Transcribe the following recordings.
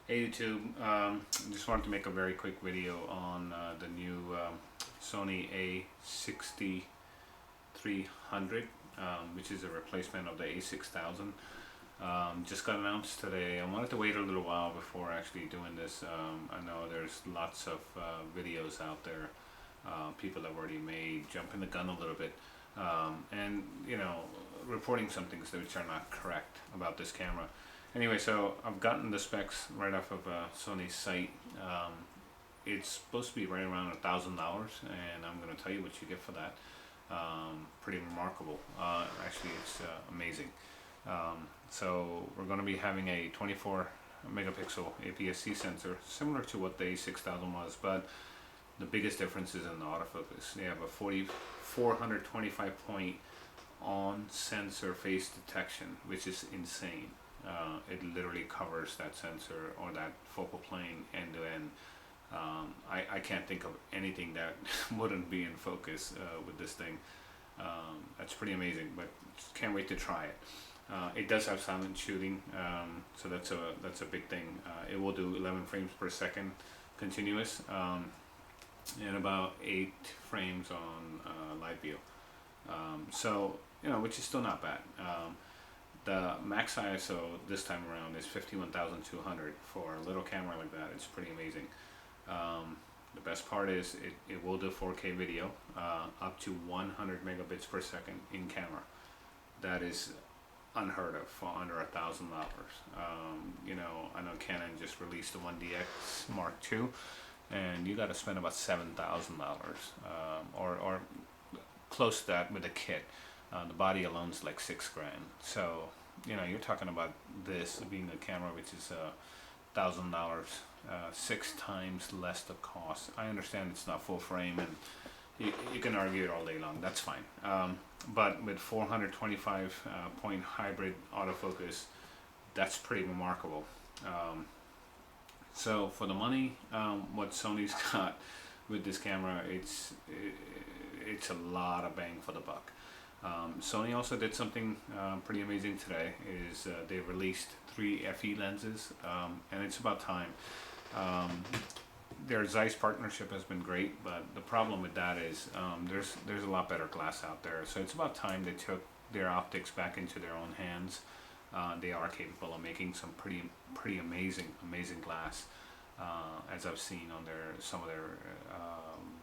Hey YouTube, just wanted to make a very quick video on the new Sony A6300, which is a replacement of the A6000. Just got announced today. I wanted to wait a little while before actually doing this. I know there's lots of videos out there people have already made, jumping the gun a little bit, and reporting some things which are not correct about this camera. Anyway, so I've gotten the specs right off of Sony's site. It's supposed to be right around $1,000, and I'm going to tell you what you get for that. Pretty remarkable. Actually, it's amazing. So we're going to be having a 24 megapixel APS-C sensor, similar to what the A6000 was, but the biggest difference is in the autofocus. They have a 425 point on sensor face detection, which is insane. It literally covers that sensor or that focal plane end to end. I can't think of anything that wouldn't be in focus with this thing. That's pretty amazing, but can't wait to try it. It does have silent shooting, so that's a big thing. It will do 11 frames per second continuous, and about 8 frames on live view. So which is still not bad. The max ISO this time around is 51,200 for a little camera like that. It's pretty amazing. The best part is it will do 4K video up to 100 megabits per second in camera. That is unheard of for under $1,000. I know Canon just released the 1DX Mark II, and you got to spend about $7,000 or close to that with a kit. The body alone is like $6 grand. So you're talking about this being a camera which is $1,000, 6 times less the cost. I understand it's not full frame, and you can argue it all day long. That's fine. But with 425 point hybrid autofocus, that's pretty remarkable. So for the money, what Sony's got with this camera, it's a lot of bang for the buck. Sony also did something pretty amazing today. They released 3 FE lenses, and it's about time. Their Zeiss partnership has been great, but the problem with that is there's a lot better glass out there. So it's about time they took their optics back into their own hands. They are capable of making some pretty amazing glass, as I've seen on some of their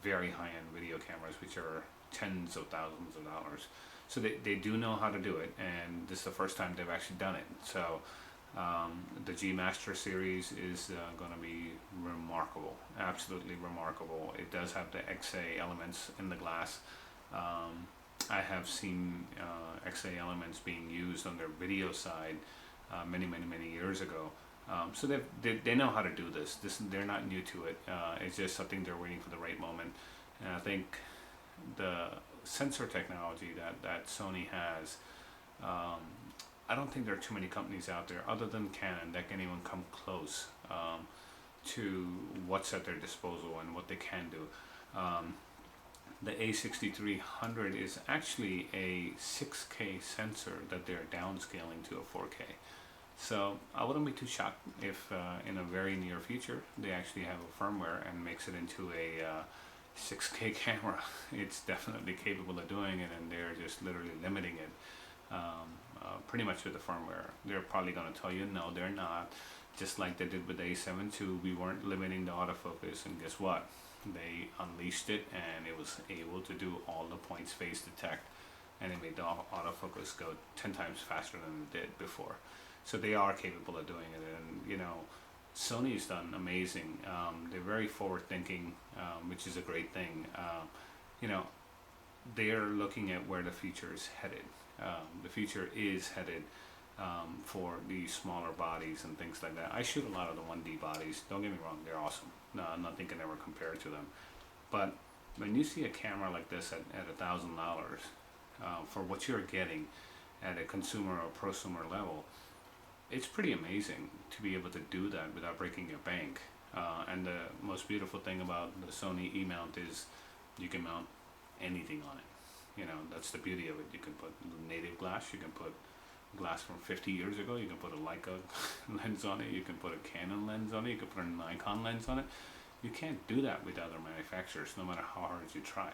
very high-end video cameras, which are tens of thousands of dollars. So they do know how to do it, and this is the first time they've actually done it. So the G Master series is going to be remarkable, absolutely remarkable. It does have the XA elements in the glass. I have seen XA elements being used on their video side many years ago. So they know how to do this. They're not new to it. It's just something they're waiting for the right moment. And I think the sensor technology that Sony has, I don't think there are too many companies out there other than Canon that can even come close to what's at their disposal and what they can do. The A6300 is actually a 6K sensor that they're downscaling to a 4K. So I wouldn't be too shocked if in a very near future they actually have a firmware and makes it into a 6K camera. It's definitely capable of doing it, and they're just literally limiting it pretty much with the firmware. They're probably going to tell you no, they're not. Just like they did with the A7 II, we weren't limiting the autofocus, and guess what? They unleashed it, and it was able to do all the points face detect, and it made the autofocus go 10 times faster than it did before. So they are capable of doing it, and Sony's done amazing. They're very forward thinking, which is a great thing. They're looking at where the future is headed. The future is headed for the smaller bodies and things like that. I shoot a lot of the 1D bodies. Don't get me wrong, they're awesome. No, nothing can ever compare to them. But when you see a camera like this at $1,000 for what you're getting at a consumer or prosumer level, it's pretty amazing to be able to do that without breaking your bank. And the most beautiful thing about the Sony E-mount is you can mount anything on it. That's the beauty of it. You can put native glass, you can put glass from 50 years ago. You can put a Leica lens on it. You can put a Canon lens on it. You can put a Nikon lens on it. You can't do that with other manufacturers, no matter how hard you try.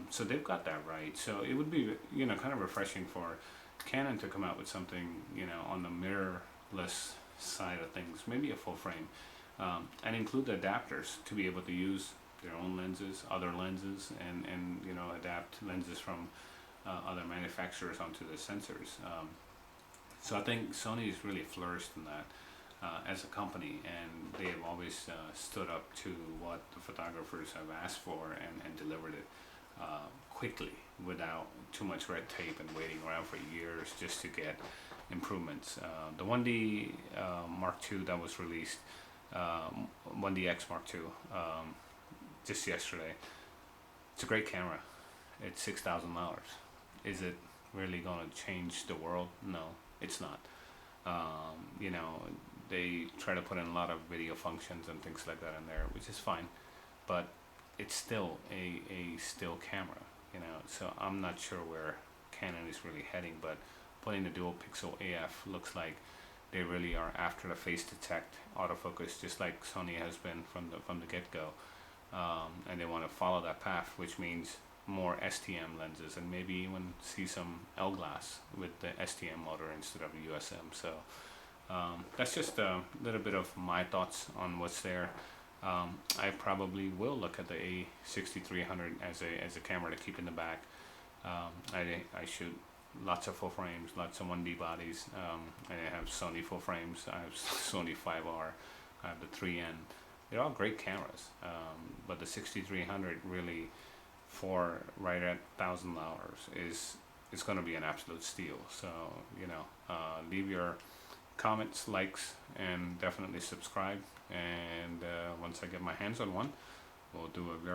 So they've got that right. So it would be, kind of refreshing for Canon to come out with something, on the mirrorless side of things, maybe a full frame, and include the adapters to be able to use their own lenses, other lenses, and adapt lenses from other manufacturers onto the sensors. So I think Sony has really flourished in that as a company, and they have always stood up to what the photographers have asked for and delivered it quickly without too much red tape and waiting around for years just to get improvements. The 1D Mark II that was released, 1DX Mark II, just yesterday, it's a great camera. It's $6,000. Is it really going to change the world? No, it's not. They try to put in a lot of video functions and things like that in there, which is fine, but it's still a still camera, so I'm not sure where Canon is really heading, but putting the dual pixel AF looks like they really are after the face detect autofocus, just like Sony has been from the get-go, and they want to follow that path, which means more STM lenses, and maybe even see some L glass with the STM motor instead of the USM. So that's just a little bit of my thoughts on what's there. I probably will look at the A6300 as a camera to keep in the back. I shoot lots of full frames, lots of 1D bodies. I have Sony full frames. I have Sony 5R. I have the 3N. They're all great cameras, but the 6300 really, for right at $1,000, is going to be an absolute steal. So leave your comments, likes, and definitely subscribe. And once I get my hands on one, we'll do a very